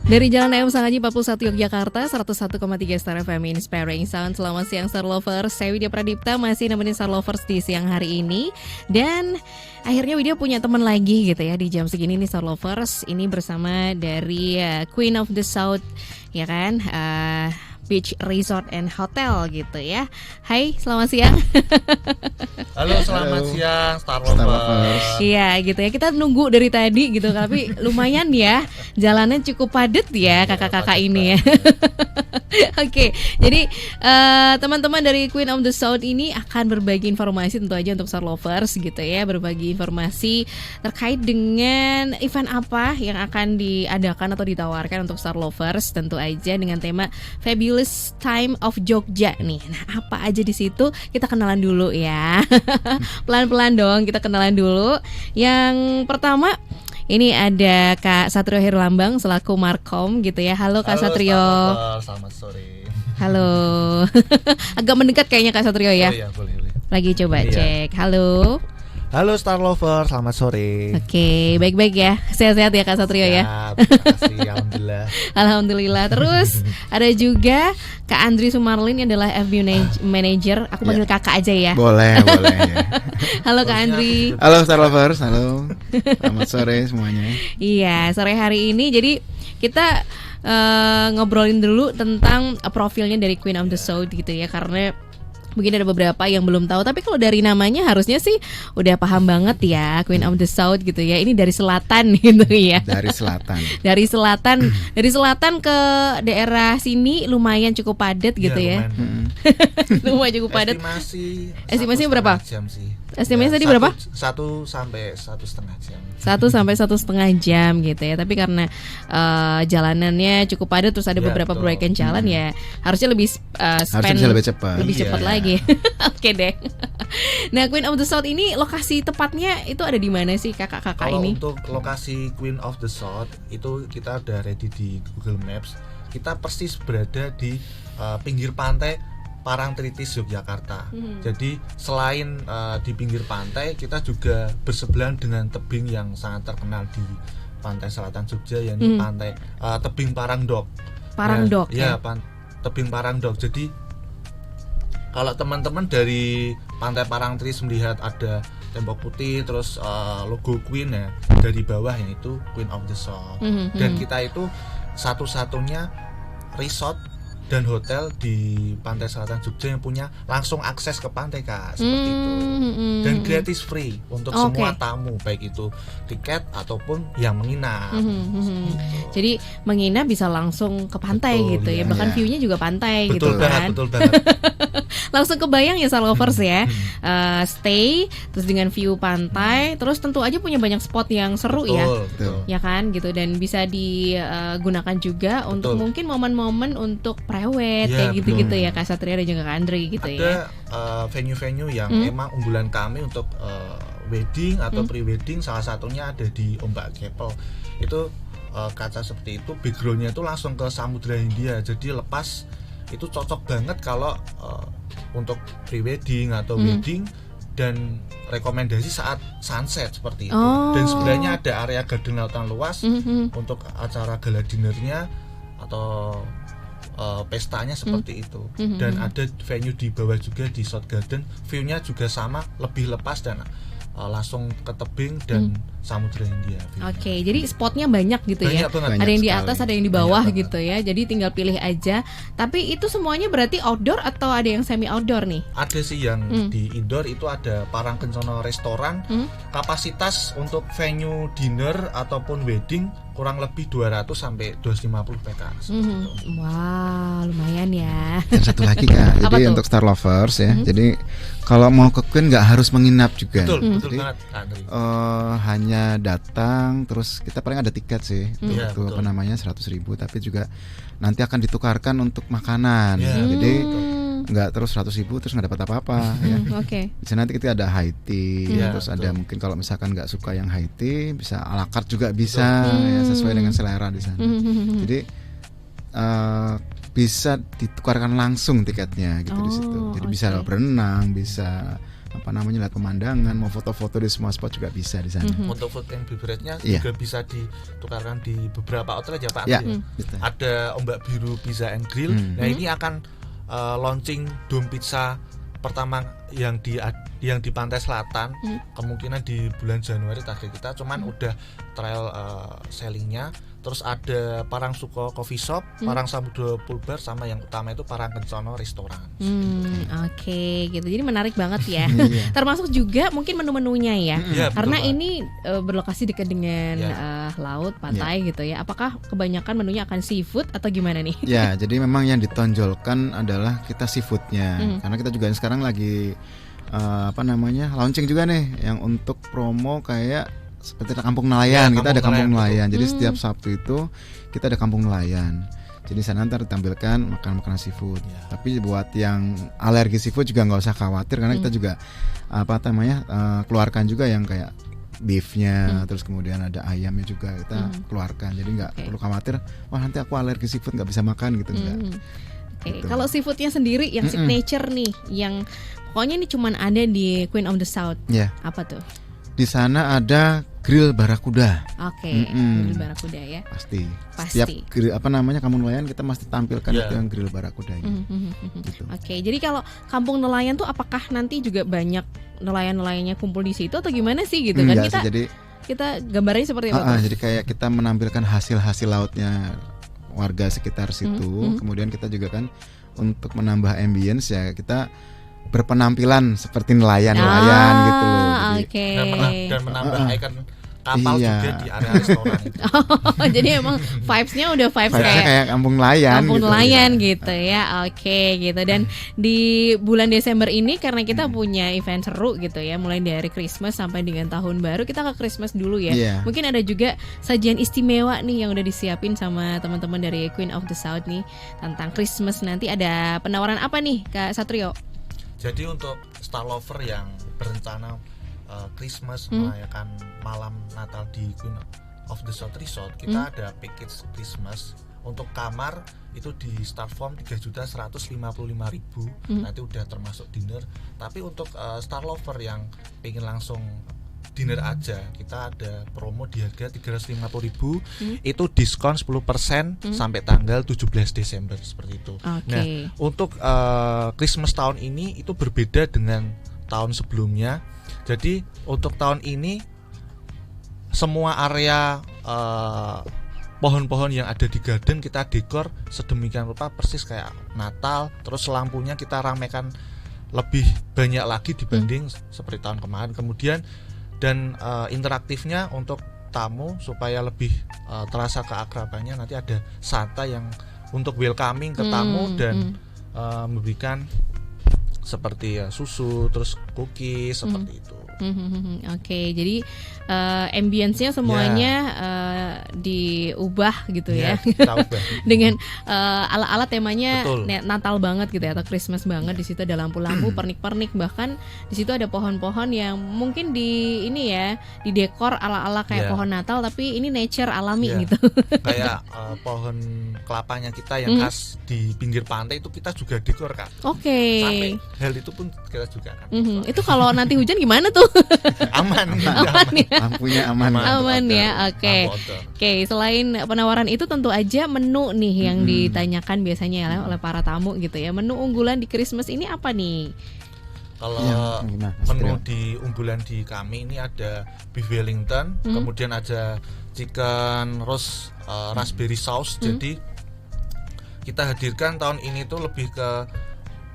Dari Jalan AM Sangaji 41 Yogyakarta, 101,3 Star FM Inspiring Sound. Selamat siang Star Lovers, saya Widya Pradipta masih nemenin Star Lovers di siang hari ini. Dan akhirnya Widya punya teman lagi gitu ya di jam segini nih Star Lovers. Ini bersama dari Queen of the South, ya kan, Beach Resort and Hotel gitu ya. Hai, selamat siang. Halo, selamat siang Star Lovers. Iya gitu ya, kita nunggu dari tadi gitu, tapi lumayan ya, jalannya cukup padat ya kakak-kakak ini ya. Oke, jadi teman-teman dari Queen of the South ini akan berbagi informasi tentu aja untuk Star Lovers gitu ya, berbagi informasi terkait dengan event apa yang akan diadakan atau ditawarkan untuk Star Lovers, tentu aja dengan tema Fabulous Time of Jogja nih. Nah, apa aja di situ kita kenalan dulu ya. Pelan-pelan dong, kita kenalan dulu. Yang pertama ini ada Kak Satrio Herlambang selaku Markom gitu ya. Halo Kak Satrio. Selamat sore. Halo. Agak mendekat kayaknya Kak Satrio ya. Oh iya, boleh. Lagi coba cek. Halo. Halo Star Lovers, selamat sore. Oke, baik-baik ya. Sehat-sehat ya Kak Satrio ya. Terima kasih, alhamdulillah. Alhamdulillah. Terus ada juga Kak Andri Sumarlin yang adalah FB Manager. Aku panggil kakak aja ya. Boleh ya. Halo Kak Andri. Halo Star Lovers, halo. Selamat sore semuanya. Iya, sore hari ini jadi kita ngobrolin dulu tentang profilnya dari Queen of the South gitu ya, karena mungkin ada beberapa yang belum tahu, tapi kalau dari namanya harusnya sih udah paham banget ya, Queen of the South gitu ya. Ini dari selatan gitu ya. Dari selatan. Dari selatan ke daerah sini lumayan cukup padat gitu ya. Lumayan cukup padat. Estimasi berapa? Jam sih. Estimasi tadi berapa? 1 sampai 1,5 jam. 1 sampai 1,5 jam gitu ya. Tapi karena jalanannya cukup padat, terus ada beberapa perbaikan jalan ya, harusnya lebih harusnya bisa lebih cepat. Lebih cepat lagi. Oke deh. Nah, Queen of the South ini lokasi tepatnya itu ada di mana sih kakak-kakak ini? Kalau untuk lokasi Queen of the South itu kita udah ready di Google Maps. Kita persis berada di pinggir pantai Parangtritis Yogyakarta. Jadi selain di pinggir pantai, kita juga bersebelahan dengan tebing yang sangat terkenal di pantai selatan Jogja, yakni pantai tebing Parangdok. Parangdok ya. Tebing Parangdok. Jadi kalau teman-teman dari pantai Parangtritis melihat ada tembok putih, terus logo Queen ya dari bawah, yang itu Queen of the South. Dan kita itu satu-satunya resort dan hotel di pantai selatan Jogja yang punya langsung akses ke pantai, Kak, seperti itu. Dan gratis free untuk semua tamu, baik itu tiket ataupun yang menginap. Jadi menginap bisa langsung ke pantai. Betul, gitu ya. Bahkan view-nya juga pantai. Betul gitu banget, kan. betul banget. Langsung kebayang ya Star Lovers ya. Stay terus dengan view pantai, terus tentu aja punya banyak spot yang seru. Betul. Ya kan gitu, dan bisa digunakan juga untuk mungkin momen-momen untuk prewed kayak gitu-gitu ya Kak Satria dan juga Kak Andri gitu. Ada venue-venue yang emang unggulan kami untuk wedding atau pre-wedding, salah satunya ada di Ombak Keppel. Itu kaca seperti itu, backgroundnya itu langsung ke Samudra Hindia, jadi lepas. Itu cocok banget kalau untuk pre-wedding atau wedding, dan rekomendasi saat sunset seperti itu. Dan sebenarnya ada area garden lautan luas untuk acara gala dinnernya atau pestanya seperti itu. Dan ada venue di bawah juga di South Garden, view-nya juga sama, lebih lepas dan langsung ke tebing dan Samudra Hindia. Oke, jadi spotnya banyak gitu ya. Banyak ada yang di sekali. atas, ada yang di bawah gitu ya. Jadi tinggal pilih aja. Tapi itu semuanya berarti outdoor atau ada yang semi outdoor nih? Ada sih yang di indoor, itu ada Parangkencono Restoran. Kapasitas untuk venue dinner ataupun wedding kurang lebih 200 sampai 250 PK. Wah, lumayan ya. Dan satu lagi Kak, Apa jadi tuh? untuk Star Lovers ya. Jadi kalau mau ke Queen nggak harus menginap juga. Betul Jadi, banget, Andri. hanya datang, terus kita paling ada tiket sih. Iya, Itu betul. apa namanya 100.000, tapi juga nanti akan ditukarkan untuk makanan. Jadi nggak terus 100.000 terus nggak dapat apa-apa ya. Oke. Di sana nanti kita ada high tea, Iya, terus betul. ada mungkin kalau misalkan nggak suka yang high tea bisa ala carte juga bisa, ya, sesuai dengan selera di sana. Jadi bisa ditukarkan langsung tiketnya gitu di situ. Jadi bisa berenang, bisa lihat pemandangan, mau foto-foto di semua spot juga bisa di sana. Untuk food and beverage-nya Iya. juga bisa ditukarkan di beberapa outlet ya Pak Ya, Andi. betul. Ada Ombak Biru Pizza and Grill. Nah ini akan launching Dom Pizza pertama yang di Pantai Selatan. Kemungkinan di bulan Januari target kita. Cuman udah trial sellingnya. Terus ada Parangsuko Coffee Shop, Parang Samudra Pool Bar, sama yang utama itu Parang Kencono Restoran. Oke, gitu. Jadi menarik banget ya. Iya. Termasuk juga mungkin menu-menunya ya. Iya, Karena betul, Pak. ini berlokasi dekat dengan Ya. laut, pantai gitu ya. Apakah kebanyakan menunya akan seafood atau gimana nih? Ya, jadi memang yang ditonjolkan adalah kita seafoodnya, karena kita juga sekarang lagi launching juga nih yang untuk promo kayak seperti kampung nelayan. Ya, Kita ada kampung kampung nelayan. Jadi setiap Sabtu itu kita ada kampung nelayan. Jadi sana ntar ditampilkan makanan seafood. Ya. Tapi buat yang alergi seafood juga nggak usah khawatir karena kita juga keluarkan juga yang kayak beefnya, terus kemudian ada ayamnya juga kita keluarkan. Jadi nggak perlu khawatir, wah nanti aku alergi seafood nggak bisa makan gitu enggak. Oke, Gitu. kalau seafoodnya sendiri yang signature nih, yang pokoknya ini cuman ada di Queen of the South. Ya, Apa tuh? di sana ada grill barakuda. Oke, Mm-mm. grill barakuda ya. Pasti. Pasti. Setiap grill kampung nelayan kita mesti tampilkan Ya. itu yang grill barakuda ini. Gitu. Oke, jadi kalau kampung nelayan tuh apakah nanti juga banyak nelayan-nelayannya kumpul di situ atau gimana sih gitu kan? Enggak Kita sih, jadi kita gambarnya seperti apa tuh? jadi kayak kita menampilkan hasil-hasil lautnya warga sekitar situ. Kemudian kita juga kan untuk menambah ambience ya kita berpenampilan seperti nelayan-nelayan gitu loh. Jadi, Oke. Dan menambah ikon kapal Iya. juga di area restoran itu. Jadi emang vibes-nya udah vibes vibes-nya kayak kampung nelayan kampung gitu. nelayan Ya. gitu ya. Oke gitu. Dan di bulan Desember ini karena kita punya event seru gitu ya, mulai dari Christmas sampai dengan tahun baru, kita ke Christmas dulu ya. Iya. Mungkin ada juga sajian istimewa nih yang udah disiapin sama teman-teman dari Queen of the South nih tentang Christmas. Nanti ada penawaran apa nih Kak Satrio? Jadi untuk star lover yang berencana Christmas merayakan malam Natal di Queen of the South Resort, kita ada package Christmas. Untuk kamar itu di start form 3.155.000, nanti udah termasuk dinner. Tapi untuk star lover yang pengen langsung dinner aja, kita ada promo di harga 350.000, itu diskon 10% sampai tanggal 17 Desember seperti itu. Oke. Nah, untuk Christmas tahun ini itu berbeda dengan tahun sebelumnya. Jadi untuk tahun ini semua area pohon-pohon yang ada di garden kita dekor sedemikian rupa persis kayak Natal. Terus lampunya kita ramekan lebih banyak lagi dibanding seperti tahun kemarin. Kemudian dan interaktifnya untuk tamu supaya lebih terasa keakrabannya, nanti ada Santa yang untuk welcoming ke tamu dan memberikan seperti susu, terus cookies seperti itu. Oke, jadi ambience-nya semuanya diubah gitu ya. Kita ubah. Dengan ala-ala temanya Betul. Natal banget gitu ya atau Christmas banget. Di situ ada lampu-lampu, pernik-pernik, bahkan di situ ada pohon-pohon yang mungkin di ini ya, di dekor ala-ala kayak Yeah. pohon Natal tapi ini nature alami Yeah. gitu. Kayak pohon kelapanya kita yang khas di pinggir pantai itu kita juga dekor Kak. Oke. Sampai hal itu pun kita juga kan. Itu kalau nanti hujan gimana tuh? Aman. Aman ya. Lampunya aman. Aman ya, oke. Lampu outdoor. Oke, selain penawaran itu tentu aja menu nih yang ditanyakan biasanya ya oleh para tamu gitu ya. Menu unggulan di Christmas ini apa nih? Kalau Ya, gimana, Mas menu Trio? di unggulan di kami ini ada beef Wellington, kemudian ada chicken roast raspberry sauce. Jadi kita hadirkan tahun ini tuh lebih ke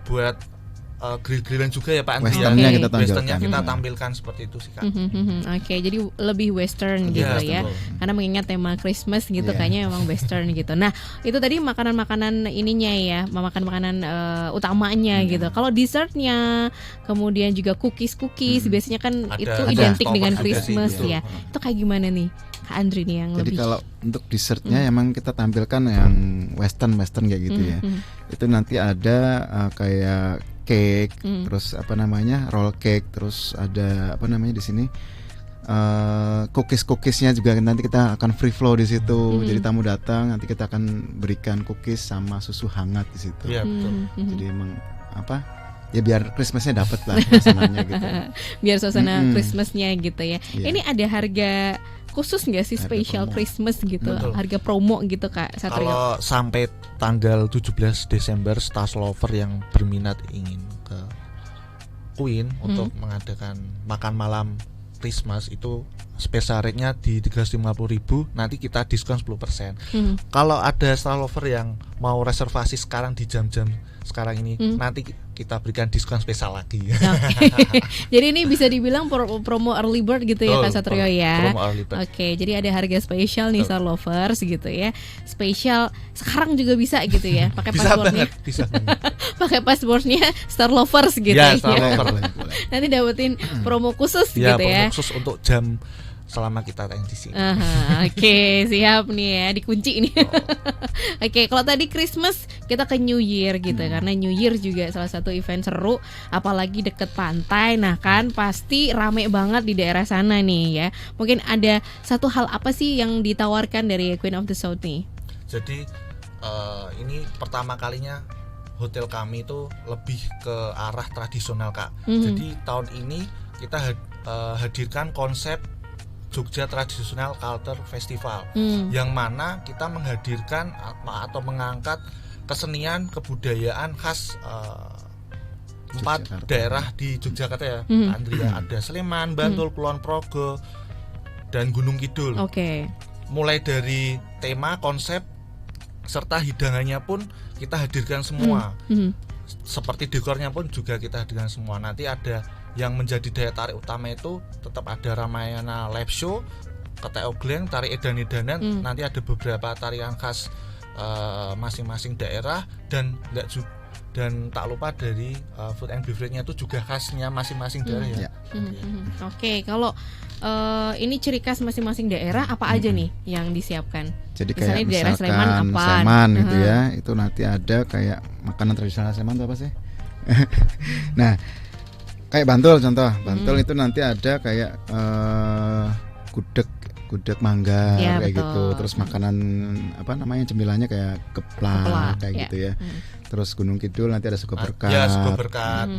buat grill-grillan juga ya Pak Andri. Westernnya Oke. kita tonjolkan. Westernnya kita tampilkan seperti itu sih Kak. Oke, jadi lebih western gitu Iya, ya. betul. Karena mengingat tema Christmas gitu Iya. kayaknya memang western gitu. Nah, itu tadi makanan-makanan ininya ya, makanan-makanan utamanya gitu. Kalau dessertnya, kemudian juga cookies-cookies biasanya kan Ada itu ada identik toppers dengan juga Christmas sih, betul. ya. Itu kayak gimana nih Kak Andri nih yang Jadi lebih kalau untuk dessertnya emang kita tampilkan yang western kayak gitu ya. Itu nanti ada kayak cake, terus roll cake, terus ada di sini cookiesnya juga nanti kita akan free flow di situ. Jadi tamu datang nanti kita akan berikan cookies sama susu hangat di situ. Iya betul. Jadi emang ya biar Christmasnya dapet lah suasananya gitu. Biar suasana Christmasnya gitu ya. Iya. Ini ada harga khusus nggak sih, Harga special promo. Christmas gitu, Betul. harga promo gitu Kak Satrio? Kalau sampai tanggal 17 Desember Stars Lover yang berminat ingin ke Queen untuk mengadakan makan malam Christmas itu special rate-nya di 350.000, nanti kita diskon 10%. Kalau ada Star Lover yang mau reservasi sekarang di jam-jam sekarang ini, nanti kita berikan diskon spesial lagi. Oke. Jadi ini bisa dibilang promo early bird gitu ya Betul, Kak Satrio ya. promo early bird. Oke, jadi ada harga spesial nih Star Lovers gitu ya. Spesial sekarang juga bisa gitu ya. Pakai Bisa passwordnya, banget, bisa banget. pakai passwordnya Star Lovers gitu Ya, ya. Star Lover. Boleh. Nanti dapetin promo khusus Ya, gitu promo ya. khusus untuk jam selama kita tayang di sini. Aha, oke, siap nih ya, dikunci nih. Oke, kalau tadi Christmas kita ke New Year gitu, karena New Year juga salah satu event seru, apalagi deket pantai. Nah kan pasti rame banget di daerah sana nih ya. Mungkin ada satu hal apa sih yang ditawarkan dari Queen of the South nih? Jadi ini pertama kalinya hotel kami itu lebih ke arah tradisional Kak. Jadi tahun ini kita hadirkan konsep Jogja Traditional Culture Festival, yang mana kita menghadirkan atau mengangkat kesenian kebudayaan khas 4 Yogyakarta. daerah di Yogyakarta ya, Andrea. Ada Sleman, Bantul, Kulon Progo, dan Gunung Kidul. Oke. Mulai dari tema, konsep, serta hidangannya pun kita hadirkan semua. Seperti dekornya pun juga kita hadirkan semua. Nanti ada yang menjadi daya tarik utama itu tetap ada Ramayana Live Show, Ketek Ogleng, tari edan-edanan. Nanti ada beberapa tarian khas masing-masing daerah, dan tak lupa dari food and beverage-nya itu juga khasnya masing-masing daerah ya. Oke, kalau ini ciri khas masing-masing daerah apa aja nih yang disiapkan? Jadi Misalnya kayak di daerah Sleman misalkan apa? Sleman gitu ya, itu nanti ada kayak makanan tradisional Sleman itu apa sih? Nah, kayak Bantul contoh, Bantul itu nanti ada kayak gudeg manggar Ya, kayak betul. gitu. Terus makanan apa namanya cemilannya kayak keplak kayak ya. gitu ya. Terus Gunung Kidul nanti ada sego berkat. Ya, sego berkat.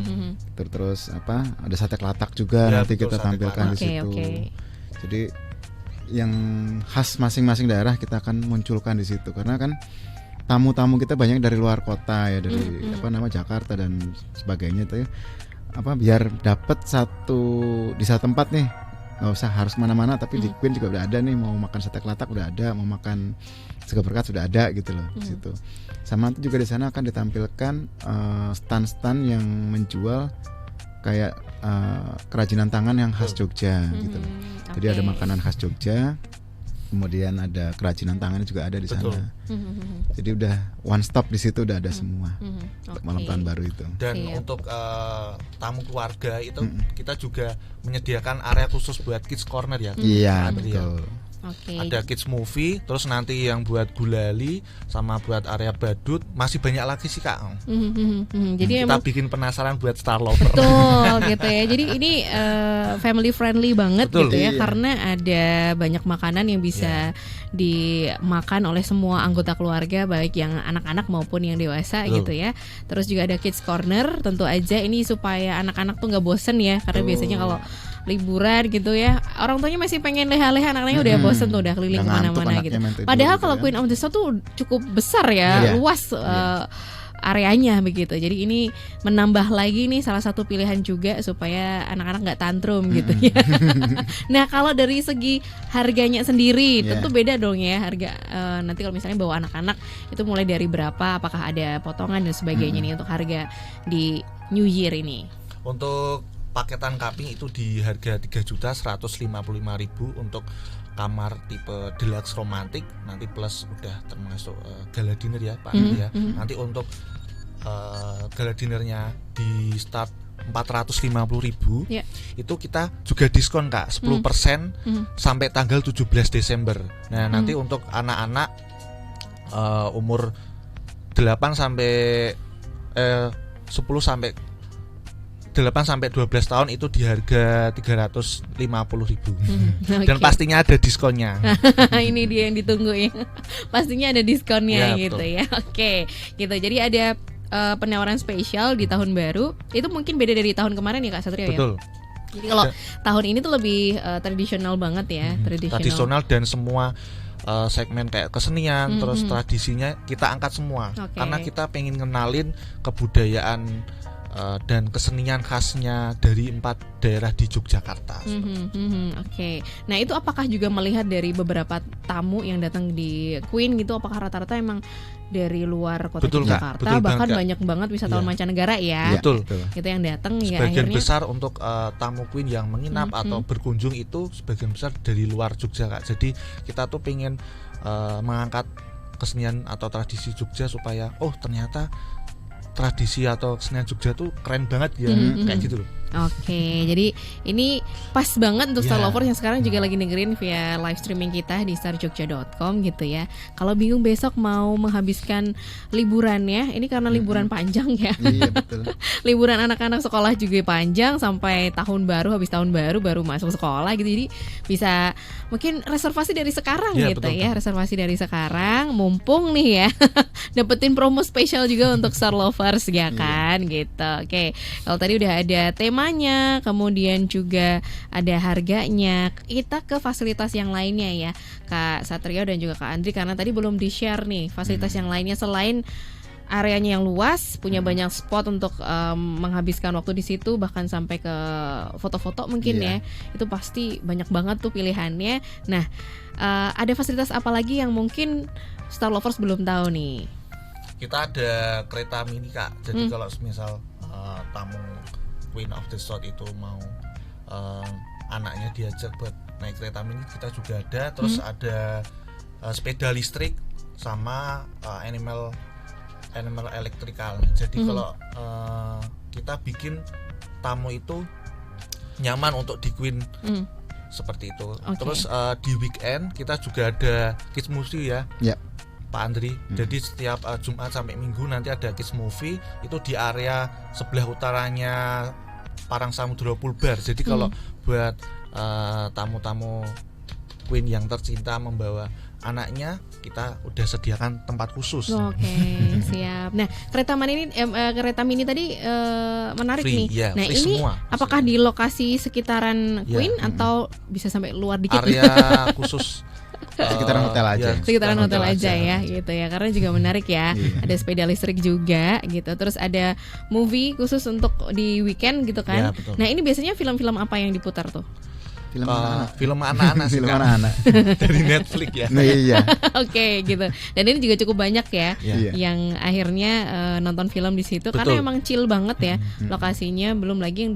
Terus apa? Ada sate kelatak juga Ya, nanti betul, kita sate tampilkan di Oke, situ. oke. Jadi yang khas masing-masing daerah kita akan munculkan di situ, karena kan tamu-tamu kita banyak dari luar kota ya, dari apa nama Jakarta dan sebagainya itu ya. Apa biar dapat di satu tempat nih, nggak usah harus kemana-mana, tapi di Queen juga udah ada nih, mau makan sate kelatak udah ada, mau makan sego berkat sudah ada gitu loh di situ. Sama nanti juga di sana akan ditampilkan stand-stand yang menjual kayak kerajinan tangan yang khas Jogja gitu loh. Jadi ada makanan khas Jogja, kemudian ada kerajinan tangan juga ada di Betul. sana. Jadi udah one stop di situ, udah ada semua untuk malam Oke. tahun baru itu. Dan Siap. untuk tamu keluarga itu kita juga menyediakan area khusus buat kids corner ya. Iya Andrea. betul. Oke. Ada kids movie, terus nanti yang buat gulali sama buat area badut, masih banyak lagi sih Kak. Jadi Kita emang bikin penasaran buat Star Lover. betul gitu ya. Jadi ini family friendly banget Betul. gitu ya, Iya. karena ada banyak makanan yang bisa dimakan oleh semua anggota keluarga, baik yang anak-anak maupun yang dewasa Betul. gitu ya. Terus juga ada kids corner, tentu aja ini supaya anak-anak tuh nggak bosen ya, karena biasanya kalau liburan gitu ya, orang tuanya masih pengen leha-leha, anaknya udah bosen tuh, udah keliling Udah ngantuk kemana-mana anaknya gitu. main tidur Padahal gitu kalau kan. Queen of the South tuh cukup besar ya, Iya. luas areanya begitu. Jadi ini menambah lagi nih salah satu pilihan juga supaya anak-anak nggak tantrum gitu ya. Nah kalau dari segi harganya sendiri Iya. tentu beda dong ya harga. Nanti kalau misalnya bawa anak-anak itu mulai dari berapa? Apakah ada potongan dan sebagainya nih untuk harga di New Year ini? Untuk paketan camping itu di harga 3.155.000 untuk kamar tipe deluxe romantik, nanti plus udah termasuk gala dinner ya Pak ya. Nanti untuk gala dinnernya di start 450.000 Ya. itu kita juga diskon Kak 10% sampai tanggal 17 Desember. Nah nanti untuk anak-anak umur 8 sampai 10 sampai 8 sampai 12 tahun itu di harga 350.000. Dan Oke. pastinya ada diskonnya. Ini dia yang ditunggu ya. Pastinya ada diskonnya Ya, gitu betul. ya. Oke, gitu. Jadi ada penawaran spesial di tahun baru. Itu mungkin beda dari tahun kemarin ya Kak Satrio ya. Betul. Jadi kalau tahun ini tuh lebih tradisional banget ya, Tradisional dan semua segmen kayak kesenian, terus tradisinya kita angkat semua. Karena kita pengen ngenalin kebudayaan dan kesenian khasnya dari 4 daerah di Yogyakarta. Oke. Nah itu apakah juga melihat dari beberapa tamu yang datang di Queen gitu, apakah rata-rata emang dari luar kota Yogyakarta, bahkan banyak banget wisatawan mancanegara ya? Betul. Itu yang datang ya. Sebagian akhirnya besar untuk tamu Queen yang menginap atau berkunjung itu sebagian besar dari luar Yogyakarta. Jadi kita tuh pengen mengangkat kesenian atau tradisi Jogja supaya ternyata tradisi atau kesenian Jogja tuh keren banget ya, kayak gitu loh. Oke, jadi ini pas banget untuk Star Lovers yang sekarang juga lagi dengerin via live streaming kita di starjogja.com gitu ya. Kalau bingung besok mau menghabiskan liburannya, ini karena liburan panjang ya. Iya betul. Liburan anak-anak sekolah juga panjang sampai tahun baru, habis tahun baru masuk sekolah gitu. Jadi bisa mungkin reservasi dari sekarang gitu betul. Ya. Reservasi dari sekarang, mumpung nih ya. Dapetin promo spesial juga untuk Star Lovers ya kan gitu. Oke, kalau tadi udah ada tema, kemudian juga ada harganya. Kita ke fasilitas yang lainnya ya Kak Satrio dan juga Kak Andri, karena tadi belum di-share nih fasilitas yang lainnya selain areanya yang luas, punya banyak spot untuk menghabiskan waktu di situ, bahkan sampai ke foto-foto mungkin ya. Itu pasti banyak banget tuh pilihannya. Nah, ada fasilitas apa lagi yang mungkin Star Lovers belum tahu nih? Kita ada kereta mini Kak. Jadi kalau misal tamu Queen of the South itu mau anaknya diajak buat naik kereta mini, kita juga ada. Terus ada sepeda listrik sama animal elektrikal. Jadi kalau kita bikin tamu itu nyaman untuk di Queen seperti itu. Terus di weekend kita juga ada kids movie ya. Pak Andri. Jadi setiap Jumat sampai Minggu nanti ada kids movie itu di area sebelah utaranya Parang Samudra Pool Bar. Jadi kalau buat tamu-tamu Queen yang tercinta membawa anaknya, kita udah sediakan tempat khusus. Oke, siap. Nah, kereta mini tadi menarik free, nih. Nah, ini semua. Apakah di lokasi sekitaran Queen atau bisa sampai luar dikit? Area khusus sekitaran hotel aja. Sekitaran hotel aja ya, gitu ya. Karena juga menarik ya. Ada sepeda listrik juga gitu. Terus ada movie khusus untuk di weekend gitu kan. Nah, ini biasanya film-film apa yang diputar tuh? Film anak-anak sih. Film anak-anak dari Netflix ya. Iya. Oke, gitu. Dan ini juga cukup banyak ya yang akhirnya nonton film di situ. Karena emang chill banget ya lokasinya. Belum lagi yang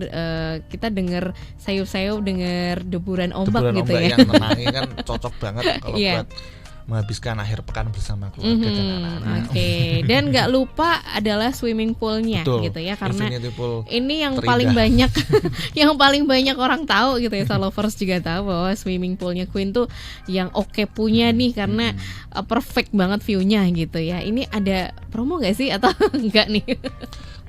kita denger sayup-sayup, denger deburan ombak gitu ya. Yang nenangin kan cocok banget kalau buat menghabiskan akhir pekan bersama keluarga dan anak-anak. Oke, dan nggak lupa adalah swimming poolnya gitu ya, karena ini yang paling banyak yang paling banyak orang tahu gitu ya. Star Lovers juga tahu bahwa swimming poolnya Queen tuh yang punya nih karena perfect banget view-nya gitu ya. Ini ada promo nggak sih atau enggak nih?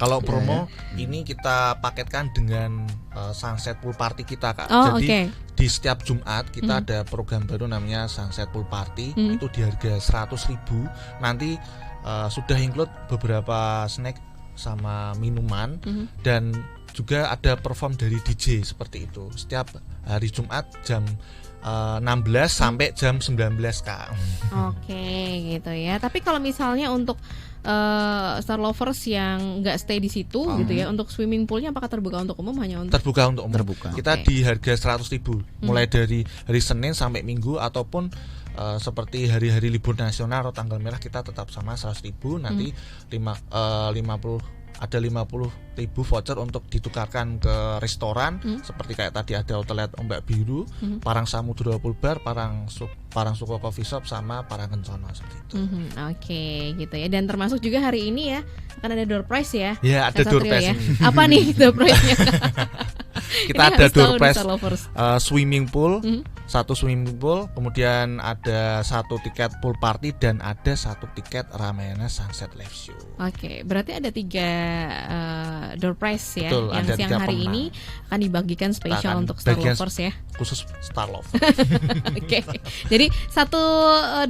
Kalau promo ini kita paketkan dengan Sunset Pool Party kita Kak. Jadi di setiap Jumat kita ada program baru namanya Sunset Pool Party. Itu di harga 100.000. Nanti sudah include beberapa snack sama minuman dan juga ada perform dari DJ seperti itu. Setiap hari Jumat jam 16 sampai jam 19 Kak. Oke, gitu ya. Tapi kalau misalnya untuk Star Lovers yang nggak stay di situ gitu ya, untuk swimming poolnya apakah terbuka untuk umum? Hanya untuk terbuka untuk umum. Kita di harga 100.000 mulai dari hari Senin sampai Minggu, ataupun seperti hari-hari libur nasional atau tanggal merah kita tetap sama 100.000. Nanti 50.000 voucher untuk ditukarkan ke restoran seperti kayak tadi ada Outlet Ombak Biru, Parang Samudra Pool Bar, Parang Suko Coffee Shop sama Parang Kencono seperti itu. Oke, gitu ya. Dan termasuk juga hari ini ya akan ada door prize ya. Ya, ada door prize. Ya. Apa nih door prize-nya? Kita ada door prize swimming pool, satu swimming pool, kemudian ada satu tiket pool party dan ada satu tiket Ramayana Sunset Live Show. Oke, berarti ada 3 door prize ya. Betul, yang siang hari ini akan dibagikan spesial untuk Star Lovers ya. Khusus Star Lovers. Oke. Jadi satu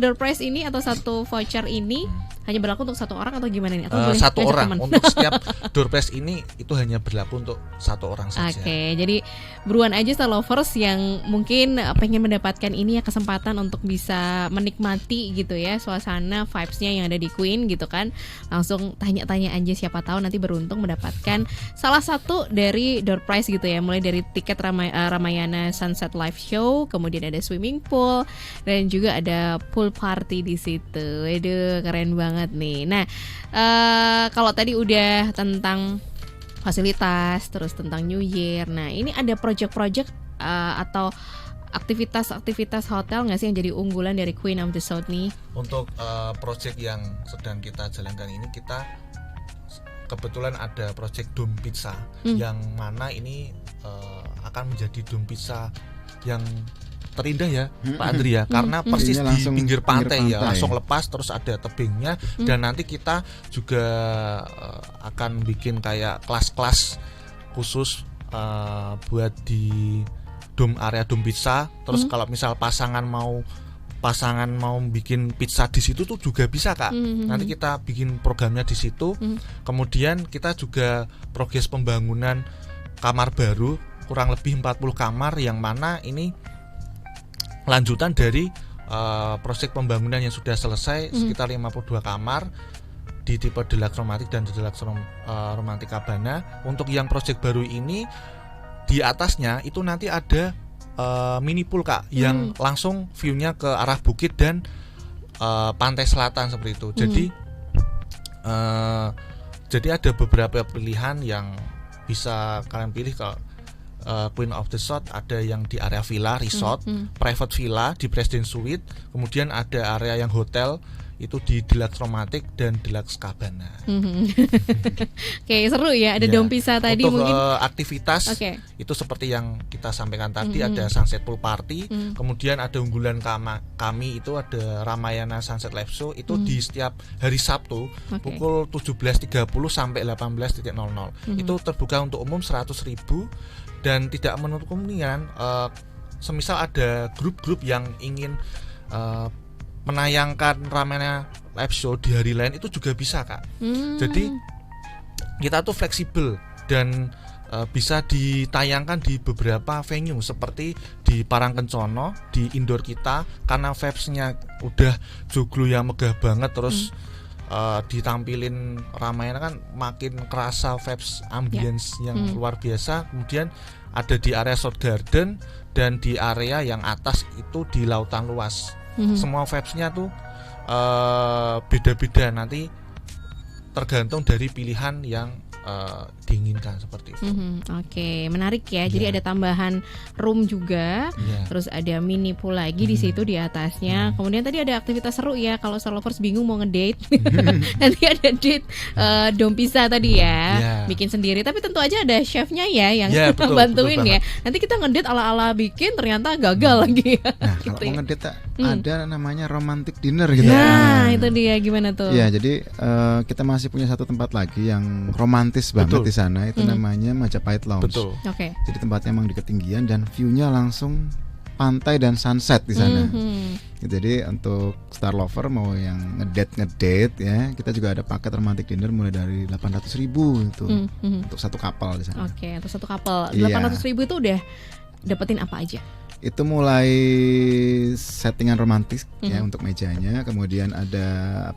door prize ini atau satu voucher ini hanya berlaku untuk satu orang atau gimana nih? Atau boleh Satu ngajak orang. teman? Untuk setiap door prize ini itu hanya berlaku untuk satu orang saja. Oke, jadi buruan aja Star Lovers yang mungkin pengen mendapatkan ini ya, kesempatan untuk bisa menikmati gitu ya suasana vibes-nya yang ada di Queen gitu kan. Langsung tanya-tanya aja, siapa tahu nanti beruntung mendapatkan salah satu dari door prize gitu ya. Mulai dari tiket Ramayana Sunset Live Show, kemudian ada swimming pool dan juga ada pool party di situ. Waduh, keren banget nih. Nah, kalau tadi udah tentang fasilitas, terus tentang New Year. Nah, ini ada project-project atau aktivitas hotel nggak sih yang jadi unggulan dari Queen of the South nih? Untuk project yang sedang kita jalankan ini, kita kebetulan ada project Dome Pizza yang mana ini akan menjadi Dome Pizza yang terindah ya Pak Andri ya, karena persis di pinggir pantai ya, langsung lepas terus ada tebingnya dan nanti kita juga akan bikin kayak kelas-kelas khusus buat di area Dome Pizza. Terus kalau misal pasangan mau bikin pizza di situ tuh juga bisa Kak. Nanti kita bikin programnya di situ. Kemudian kita juga progres pembangunan kamar baru kurang lebih 40 kamar yang mana ini lanjutan dari proyek pembangunan yang sudah selesai sekitar 52 kamar di tipe Deluxe Romantic dan Deluxe Romantic Cabana. Untuk yang proyek baru ini di atasnya itu nanti ada mini pool Kak yang langsung view-nya ke arah bukit dan pantai selatan seperti itu. Jadi ada beberapa pilihan yang bisa kalian pilih kalau Queen of the South. Ada yang di area villa, resort, private villa di President Suite, kemudian ada area yang hotel itu di Deluxe Romantic dan Deluxe Cabana. Oke, seru ya, ada Dome Pizza tadi. Untuk mungkin aktivitas itu seperti yang kita sampaikan tadi, ada Sunset Pool Party, kemudian ada unggulan kami itu ada Ramayana Sunset Live Show itu di setiap hari Sabtu pukul 17.30 sampai 18.00. Itu terbuka untuk umum 100.000 dan tidak menutup kemungkinan semisal ada grup-grup yang ingin menayangkan Ramayana Live Show di hari lain itu juga bisa Kak. Jadi kita tuh fleksibel dan bisa ditayangkan di beberapa venue seperti di Parangkencono di indoor kita, karena vibes-nya udah joglo yang megah banget, terus ditampilin Ramayana kan makin kerasa vibes ambience yang luar biasa. Kemudian ada di area South Garden dan di area yang atas itu di lautan luas. Semua vibes-nya tuh beda-beda, nanti tergantung dari pilihan yang diinginkan seperti itu. Oke, menarik ya. Jadi ada tambahan room juga, terus ada mini pool lagi di situ di atasnya. Kemudian tadi ada aktivitas seru ya. Kalau Star Lovers bingung mau ngedate, nanti ada date Dome Pizza tadi ya, bikin sendiri. Tapi tentu aja ada chefnya ya yang bantuin ya. Nanti kita ngedate ala-ala bikin ternyata gagal lagi. Nah, gitu kalau mau ya. ngedate ada namanya romantic dinner gitu. Nah, itu dia, gimana tuh? Ya, jadi kita masih punya satu tempat lagi yang romantis banget di sana, itu namanya Majapahit Lounge. Oke. Jadi tempatnya emang di ketinggian dan view-nya langsung pantai dan sunset di sana. Jadi untuk Star Lover mau yang ngedate ya, kita juga ada paket romantic dinner mulai dari 800.000 itu untuk satu kapal di sana. Oke, untuk satu kapal 800.000 itu udah dapetin apa aja? Itu mulai settingan romantis ya untuk mejanya, kemudian ada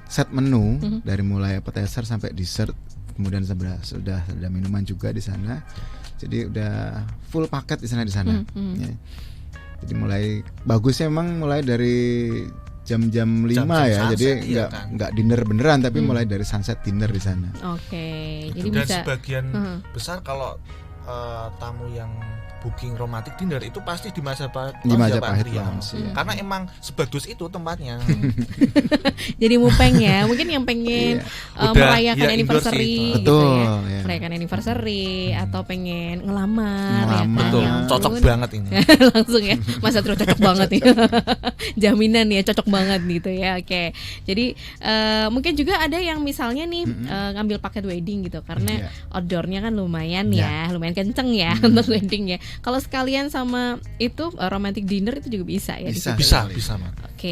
set menu dari mulai appetizer sampai dessert, kemudian sudah ada minuman juga di sana. Jadi udah full paket di sana ya. Jadi mulai bagusnya emang mulai dari jam-jam 5 ya. Jadi enggak dinner beneran tapi mulai dari sunset dinner di sana. Oke. Jadi Dan bisa sebagian besar kalau tamu yang booking romantic dinner itu pasti di Majapahit Lounge, ya. Karena emang sebagus itu tempatnya. Jadi mupeng ya. Mungkin yang pengen merayakan anniversary gitu ya. Merayakan anniversary atau pengen ngelamar ya kan? Betul, cocok banget ini. Langsung ya. Mas Satrio cocok banget nih. Jaminan ya, cocok banget gitu ya. Oke. Jadi mungkin juga ada yang misalnya nih ngambil paket wedding gitu, karena outdoornya kan lumayan ya, lumayan kenceng ya untuk wedding ya. Kalau sekalian sama itu romantic dinner itu juga bisa ya? Bisa. Oke,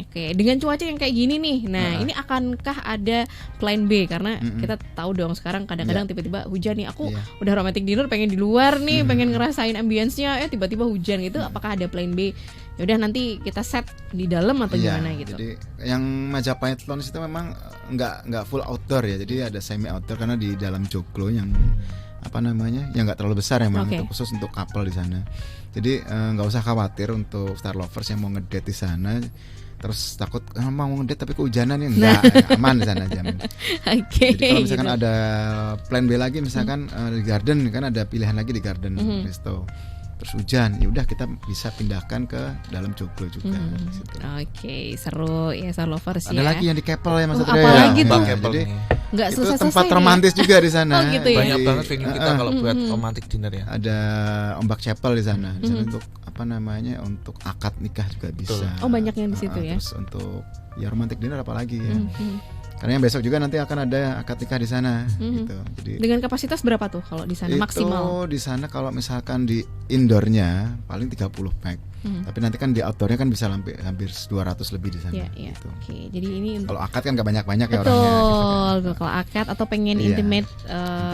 Oke. Dengan cuaca yang kayak gini nih, nah ini akankah ada plan B? Karena kita tahu dong sekarang kadang-kadang tiba-tiba hujan nih. Aku udah romantic dinner pengen di luar nih, pengen ngerasain ambience-nya, tiba-tiba hujan gitu. Apakah ada plan B? Ya udah nanti kita set di dalam atau gimana gitu. Jadi yang Majapahit Lounge itu memang nggak full outdoor ya. Jadi ada semi outdoor karena di dalam joglo yang yang nggak terlalu besar emang, itu khusus untuk couple di sana. Jadi nggak usah khawatir untuk star lovers yang mau ngedate di sana. Terus takut mau ngedate tapi kehujanan ya enggak, aman di sana jamin. Oke. Jadi kalau misalkan ada plan B lagi, misalkan di garden kan ada pilihan lagi di garden resto. Terus hujan, ya udah kita bisa pindahkan ke dalam joglo juga. Oke, seru ya star lovers ya. Ada lagi yang di Keppel ya Mas Satrio. Apalagi tuh? Jadi nggak itu susah tempat romantis juga di sana. Gitu ya? Banyak banget venue kita kalau buat romantic dinner ya. Ada Ombak Chapel di sana. Di sana untuk untuk akad nikah juga bisa. Oh, banyak yang di situ ya. Terus untuk romantic dinner apalagi ya. Karena yang besok juga nanti akan ada akad nikah di sana gitu. Jadi dengan kapasitas berapa tuh kalau di sana maksimal? Di sana kalau misalkan di indoornya paling 30 pack. Tapi nanti kan di outdoornya kan bisa hampir 200 lebih di sana gitu. Oke, jadi ini kalau akad kan gak banyak-banyak ya orangnya. Betul. Gitu. Kalau akad atau pengen intimate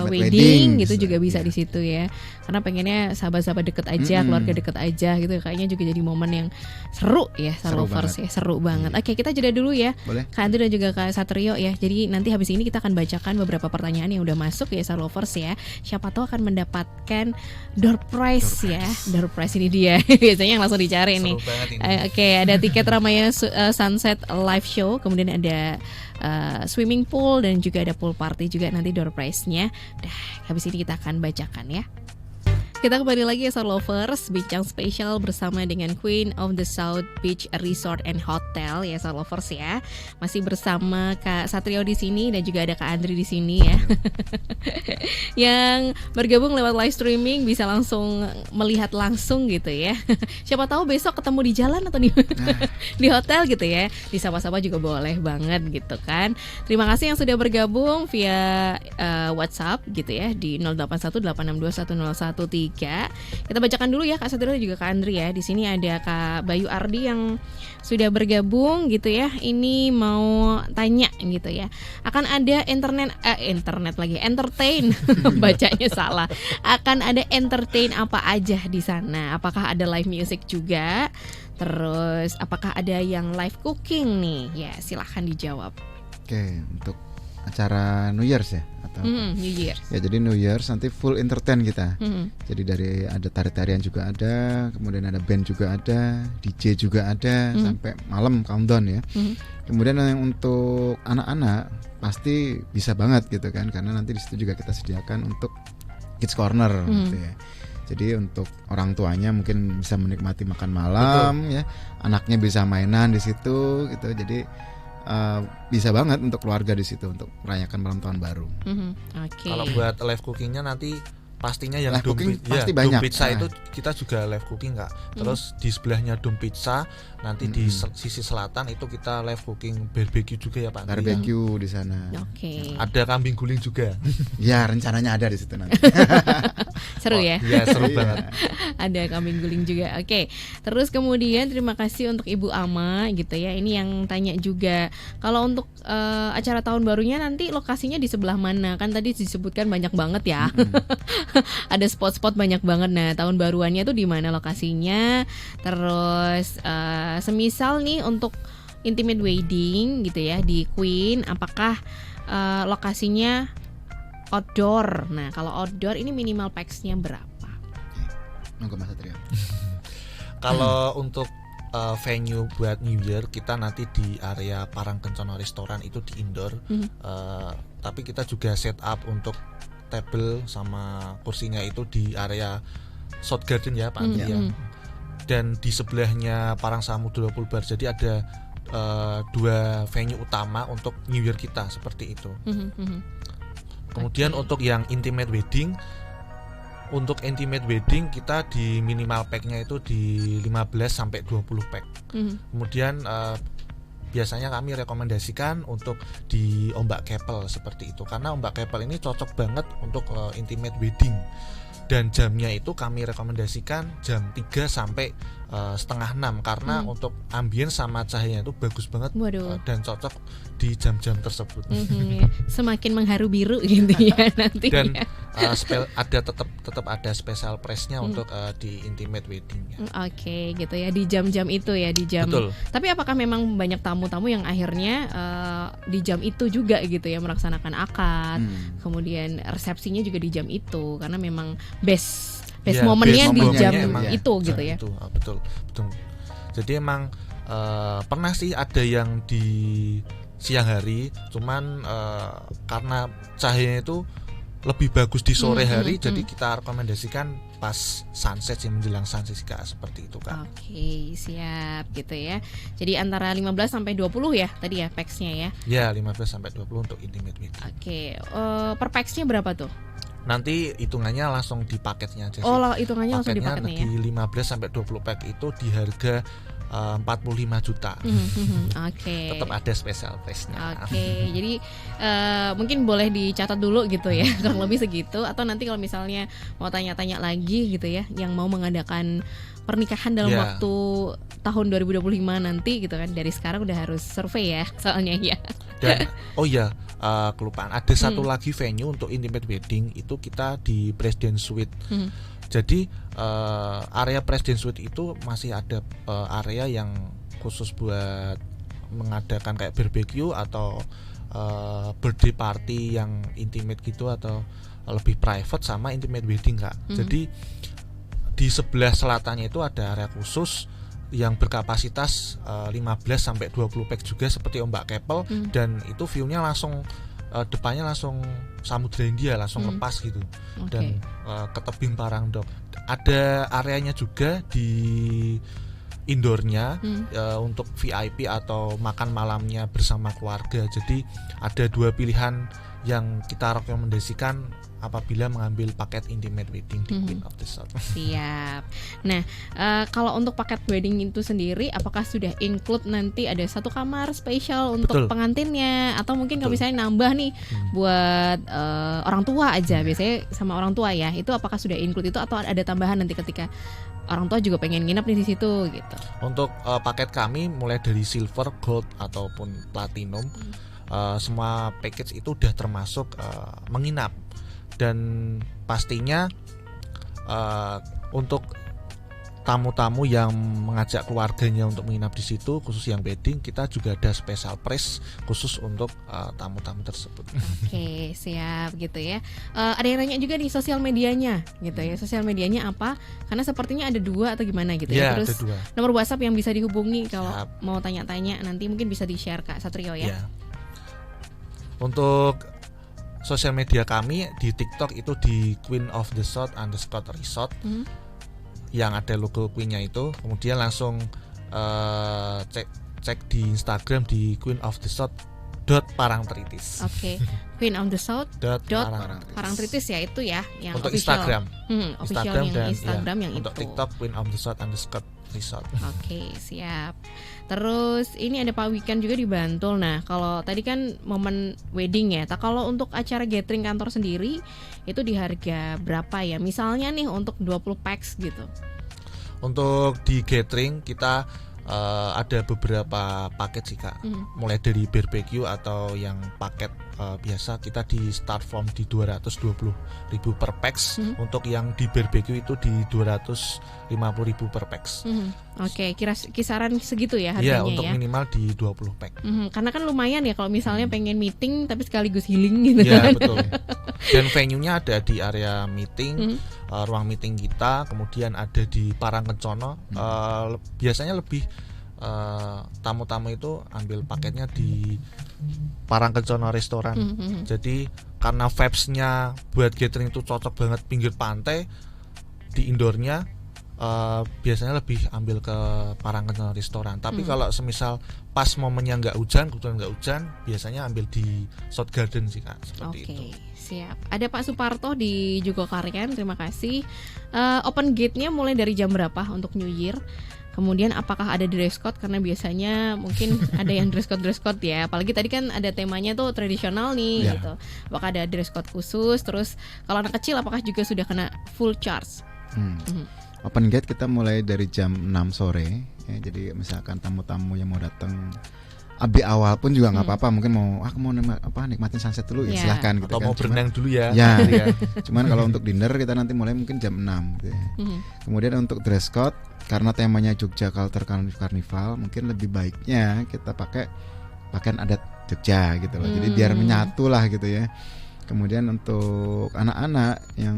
wedding gitu juga bisa di situ ya. Karena pengennya sahabat-sahabat deket aja, keluarga deket aja gitu. Kayaknya juga jadi momen yang seru ya, star lovers ya, seru banget. Oke, kita jeda dulu ya. Boleh. Kak Andrew dan juga Kak Satrio ya. Jadi nanti habis ini kita akan bacakan beberapa pertanyaan yang udah masuk ya star lovers ya. Siapa tahu akan mendapatkan door prize ya. Door prize ini dia. Biasanya yang langsung dicari nih. Oke, ada tiket Ramaya Sunset Live Show, kemudian ada swimming pool dan juga ada pool party juga nanti door prize-nya. Habis ini kita akan bacakan ya. Kita kembali lagi ya Star Lovers, bincang spesial bersama dengan Queen of the South Beach Resort and Hotel ya Star Lovers ya. Masih bersama Kak Satrio di sini dan juga ada Kak Andri di sini ya. Yang bergabung lewat live streaming bisa langsung melihat langsung gitu ya. Siapa tahu besok ketemu di jalan atau di hotel gitu ya. Di sapa-sapa juga boleh banget gitu kan. Terima kasih yang sudah bergabung via WhatsApp gitu ya di 0818621013. Kita bacakan dulu ya Kak Satrio dan juga Kak Andri ya. Di sini ada Kak Bayu Ardi yang sudah bergabung gitu ya. Ini mau tanya gitu ya. Akan ada entertain bacanya salah. Akan ada entertain apa aja di sana? Apakah ada live music juga? Terus apakah ada yang live cooking nih? Ya, silahkan dijawab. Oke, untuk acara New Year's ya atau New Year's. Ya, jadi New Year's nanti full entertain kita. Jadi dari ada tari-tarian juga ada, kemudian ada band juga ada, DJ juga ada, sampai malam countdown ya. Kemudian yang untuk anak-anak pasti bisa banget gitu kan, karena nanti di situ juga kita sediakan untuk kids corner gitu ya. Jadi untuk orang tuanya mungkin bisa menikmati makan malam. Betul. Ya, anaknya bisa mainan di situ gitu. Jadi bisa banget untuk keluarga di situ untuk merayakan malam tahun baru. Okay. Kalau buat live cookingnya nanti pastinya yang live cooking pasti banyak. Dom pizza itu kita juga live cooking Kak. Terus di sebelahnya dom pizza nanti di sisi selatan itu kita live cooking barbecue juga ya Pak. Barbecue di sana. Oke. Ada kambing guling juga. Ya, rencananya ada di situ nanti. Seru ya? Iya, seru banget. Ada kambing guling juga. Oke. Terus kemudian terima kasih untuk Ibu Ama gitu ya. Ini yang tanya juga. Kalau untuk acara tahun barunya nanti lokasinya di sebelah mana? Kan tadi disebutkan banyak banget ya. Ada spot-spot banyak banget. Nah, tahun baruannya tuh di mana lokasinya? Terus semisal nih untuk intimate wedding gitu ya di Queen, apakah lokasinya outdoor? Nah, kalau outdoor ini minimal pax-nya berapa? Nunggu Mas Satrio. Kalau untuk venue buat New Year kita nanti di area Parangkencono Restoran itu di indoor. Tapi kita juga set up untuk table sama kursinya itu di area South Garden ya Pak Andi ya. Dan di sebelahnya Parang Samudra Pool Bar. Jadi ada dua venue utama untuk New Year kita seperti itu. Kemudian untuk yang intimate wedding, kita di minimal pack-nya itu di 15 sampai 20 pack. Kemudian biasanya kami rekomendasikan untuk di Ombak Keppel seperti itu, karena Ombak Keppel ini cocok banget untuk intimate wedding. Dan jamnya itu kami rekomendasikan jam 3 sampai 5:30 karena untuk ambience sama cahayanya itu bagus banget. Waduh. Dan cocok di jam-jam tersebut. Ya. Semakin mengharu biru gitu ya nanti. Dan ada tetap ada special price-nya untuk di intimate wedding. Oke, gitu ya di jam-jam itu ya di jam. Betul. Tapi apakah memang banyak tamu-tamu yang akhirnya di jam itu juga gitu ya melaksanakan akad, kemudian resepsinya juga di jam itu karena memang best momennya di jam itu gitu ya. Itu, betul. Jadi emang pernah sih ada yang di siang hari, cuman karena cahayanya itu lebih bagus di sore hari, jadi kita rekomendasikan pas sunset sih, menjelang sunset Kak, seperti itu Kak. Oke, siap gitu ya. Jadi antara 15 sampai 20 ya tadi ya pax-nya ya. Ya, 15 sampai 20 untuk intimate wedding. Oke, per pax-nya berapa tuh? Nanti hitungannya langsung di paketnya aja sih. Oh, hitungannya langsung di paketnya ya. Di 15 sampai 20 pack itu di harga 45 juta. Oke. Tetap ada special price-nya. Oke. Jadi mungkin boleh dicatat dulu gitu ya, kurang lebih segitu. Atau nanti kalau misalnya mau tanya-tanya lagi gitu ya, yang mau mengadakan pernikahan dalam waktu tahun 2025 nanti gitu kan, dari sekarang udah harus survei ya soalnya ya. Dan kelupaan ada satu lagi venue untuk intimate wedding, itu kita di President Suite. Jadi area President Suite itu masih ada area yang khusus buat mengadakan kayak barbecue atau birthday party yang intimate gitu, atau lebih private sama intimate wedding Kak. Jadi di sebelah selatannya itu ada area khusus yang berkapasitas 15 sampai 20 pack juga seperti Ombak Keppel, dan itu view-nya langsung depannya langsung Samudra Hindia, langsung lepas gitu. Dan ke tebing Parangdok. Ada areanya juga di indoornya untuk VIP atau makan malamnya bersama keluarga. Jadi ada dua pilihan yang kita rekomendasikan apabila mengambil paket intimate wedding di Queen of the South. Siap. Nah, kalau untuk paket wedding itu sendiri, apakah sudah include nanti ada satu kamar spesial untuk pengantinnya, atau mungkin kalau misalnya nambah nih buat orang tua aja, biasanya sama orang tua ya, itu apakah sudah include itu atau ada tambahan nanti ketika orang tua juga pengen nginep di situ gitu? Untuk paket kami mulai dari silver, gold ataupun platinum, semua package itu udah termasuk menginap. Dan pastinya untuk tamu-tamu yang mengajak keluarganya untuk menginap di situ, khusus yang wedding, kita juga ada special price khusus untuk tamu-tamu tersebut. Oke, siap gitu ya. Ada yang nanya juga di sosial medianya gitu ya. Sosial medianya apa? Karena sepertinya ada 2 atau gimana gitu ya. Terus ada 2 nomor WhatsApp yang bisa dihubungi kalau mau tanya-tanya, nanti mungkin bisa di-share Kak Satrio ya. Untuk sosial media kami di TikTok itu di Queen of the South _resort, yang ada logo Queen-nya itu. Kemudian langsung cek di Instagram di Queen of the South .parangtritis. Oke. Queen of the South .parangtritis ya, itu ya yang untuk official. Instagram. Official yang Instagram yang untuk itu. TikTok Queen of the South _resort. Oke, siap. Terus ini ada Pak Wikan juga di Bantul. Nah, kalau tadi kan momen wedding ya. Kalau untuk acara gathering kantor sendiri itu di harga berapa ya? Misalnya nih untuk 20 pax gitu. Untuk di gathering kita ada beberapa paket sih Kak. Mulai dari barbecue atau yang paket biasa kita di start from di 220.000 per pax. Untuk yang di barbecue itu di 250.000 per pax. Oke, kisaran segitu ya harganya ya. Untuk minimal di 20 pack. Karena kan lumayan ya kalau misalnya pengen meeting tapi sekaligus healing gitu kan. Ya, betul. Dan venue-nya ada di area meeting, ruang meeting kita, kemudian ada di Parangkencono. Biasanya lebih tamu-tamu itu ambil paketnya di Parangkencono restoran. Jadi karena vibes-nya buat gathering itu cocok banget pinggir pantai, di indoornya biasanya lebih ambil ke Parangkencono restoran. Tapi kalau semisal pas momennya kebetulan nggak hujan, biasanya ambil di South Garden sih Kak, seperti itu. Siap. Ada Pak Suparto di Jogokarian, terima kasih. Open gate-nya mulai dari jam berapa untuk New Year? Kemudian apakah ada dress code, karena biasanya mungkin ada yang dress code ya. Apalagi tadi kan ada temanya tuh tradisional nih gitu. Apakah ada dress code khusus? Terus kalau anak kecil apakah juga sudah kena full charge? open gate kita mulai dari jam 6 sore ya, jadi misalkan tamu-tamu yang mau datang awal pun juga nggak apa-apa, mungkin mau aku mau nikmatin sunset dulu ya silahkan gitu atau kan. mau berenang dulu ya. Ya. Cuman kalau untuk dinner kita nanti mulai mungkin jam 6 gitu ya. Kemudian untuk dress code karena temanya Jogja Culture Carnival, mungkin lebih baiknya kita pakai pakaian adat Jogja gitu loh. Jadi biar menyatu lah gitu ya. Kemudian untuk anak-anak yang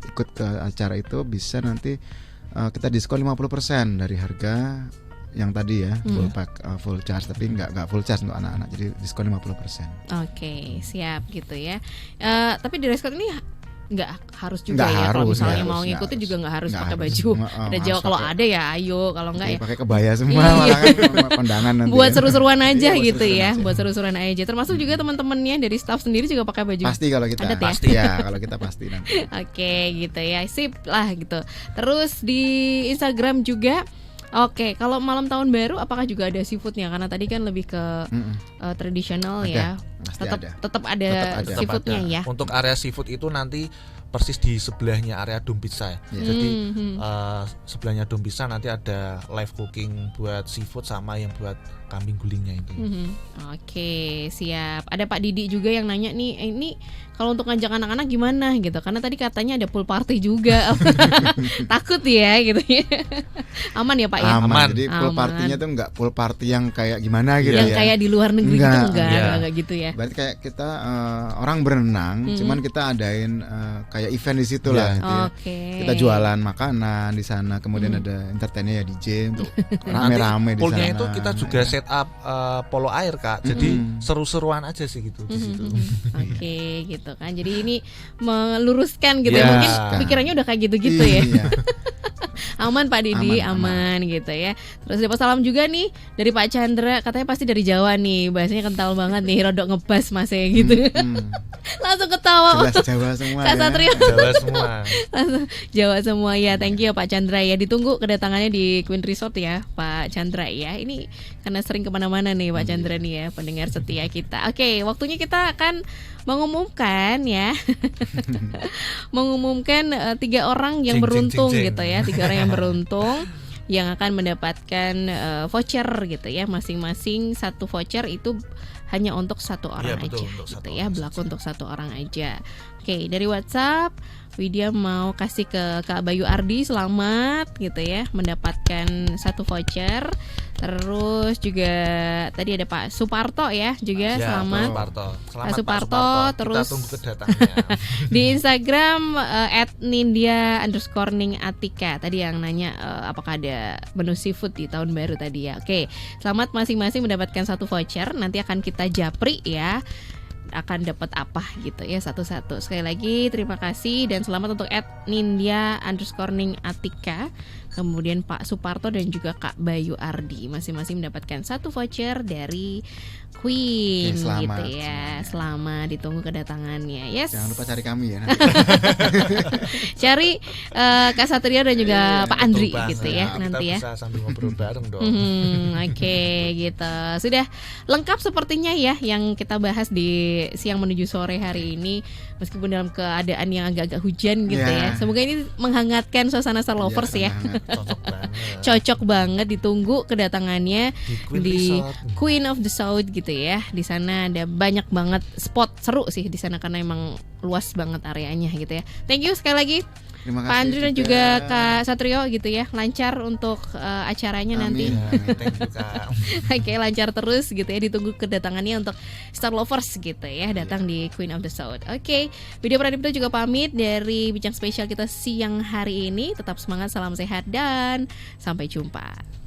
ikut ke acara itu bisa nanti kita diskon 50% dari harga yang tadi ya, full pack, full charge, tapi nggak full charge untuk anak-anak, jadi diskon 50%. Oke, siap gitu ya. Tapi dress code ini nggak harus juga nggak ya, harus, kalau misalnya nggak mau harus, ngikutin juga nggak harus pakai harus. baju ada Jawa, kalau pakai, ada ya ayo, kalau nggak ya pakai kebaya semua Iya. malah kan kondangan nanti buat kan. seru-seruan aja Iya, buat gitu seru-seruan ya, aja. buat seru-seruan aja. Termasuk juga teman-temannya dari staff sendiri juga pakai baju. Pasti kalau kita Adat ya? pasti ya kalau kita pasti nanti. Oke gitu ya, sip lah gitu. Terus di Instagram juga. Oke, kalau malam tahun baru apakah juga ada seafoodnya? Karena tadi kan lebih ke tradisional ya. Pasti Tetap ada. tetap ada Tetap seafoodnya ada. ya. Untuk area seafood itu nanti persis di sebelahnya area Dom Pizza ya. Jadi sebelahnya Dom Pizza nanti ada live cooking buat seafood sama yang buat kambing gulingnya itu. Oke, siap. Ada Pak Didi juga yang nanya nih, ini kalau untuk ngajak anak-anak gimana gitu? Karena tadi katanya ada pool party juga. Takut ya gitu ya. Aman ya Pak ya? Aman. Jadi pool Aman. partinya tuh nggak pool party yang kayak gimana gitu Yang ya. kayak di luar negeri Enggak, gitu iya. enggak gitu ya. Berarti kayak kita orang berenang, cuman kita adain kayak event di situ lah. Gitu ya. Oke. Kita jualan makanan di sana, kemudian ada entertainnya ya DJ untuk Nanti rame-rame di sana. poolnya itu kita juga set up polo air Kak. Jadi seru-seruan aja sih gitu di situ. Oke, gitu kan. Jadi ini meluruskan gitu Iya. ya. Mungkin pikirannya udah kayak gitu-gitu ya. Iya. Aman Pak Didi, Aman, aman gitu ya. Terus dapat salam juga nih dari Pak Chandra, katanya pasti dari Jawa nih, bahasanya kental banget nih, rodok ngebas masnya gitu. Langsung ketawa. Jelas Jawa semua Kak ya. Satrio. Jawa semua. Langsung Jawa semua ya. Thank you ya Pak Chandra ya. Ditunggu kedatangannya di Queen Resort ya Pak Chandra ya. Ini karena sering kemana-mana nih Pak Chandra nih ya, pendengar setia kita. Oke, waktunya kita akan mengumumkan ya. Mengumumkan 3 orang yang Jeng, jeng, beruntung jeng, jeng. gitu ya. 3 orang yang beruntung yang akan mendapatkan voucher gitu ya. Masing-masing satu voucher itu hanya untuk 1 orang Iya, betul, aja untuk gitu satu ya, orang berlaku saja. untuk 1 orang aja. Oke, dari WhatsApp Widya mau kasih ke Kak Bayu Ardi, selamat gitu ya mendapatkan 1 voucher. Terus juga tadi ada Pak Suparto ya juga Ya, selamat. Suparto. Selamat Pak Suparto, Suparto. terus- Kita tunggu kedatangannya. Di Instagram @nindya_atika tadi yang nanya apakah ada menu seafood di tahun baru tadi ya. Oke, selamat masing-masing mendapatkan 1 voucher. Nanti akan kita japri ya, akan dapat apa gitu ya satu-satu. Sekali lagi terima kasih dan selamat untuk @nindya_atika, kemudian Pak Suparto dan juga Kak Bayu Ardi, masing-masing mendapatkan 1 voucher dari Queen Oke, selamat gitu ya. semuanya. Selamat, ditunggu kedatangannya. Yes. Jangan lupa cari kami ya nanti. Cari Kak Satria dan juga Iya, Pak betul Andri banget. gitu ya Kita nanti ya. bisa sambil ngobrol bareng dong. Oke gitu. Sudah lengkap sepertinya ya yang kita bahas di siang menuju sore hari ini, meskipun dalam keadaan yang agak-agak hujan gitu ya. Ya. Semoga ini menghangatkan suasana Star Lovers ya. sangat. Cocok banget. Cocok banget, ditunggu kedatangannya Di Queen di Resort. Queen of the South gitu ya. Di sana ada banyak banget spot seru sih di sana karena emang luas banget areanya gitu ya. Thank you sekali lagi Terima Pak kasih Andri dan juga Kak Satrio gitu ya. Lancar untuk acaranya nanti. Amin. Ya, thank you Kak. Oke, lancar terus gitu ya. Ditunggu kedatangannya untuk Star Lovers gitu ya, datang di Queen of the South. Oke, Widya Pradipta juga pamit dari bincang spesial kita siang hari ini. Tetap semangat, salam sehat dan sampai jumpa.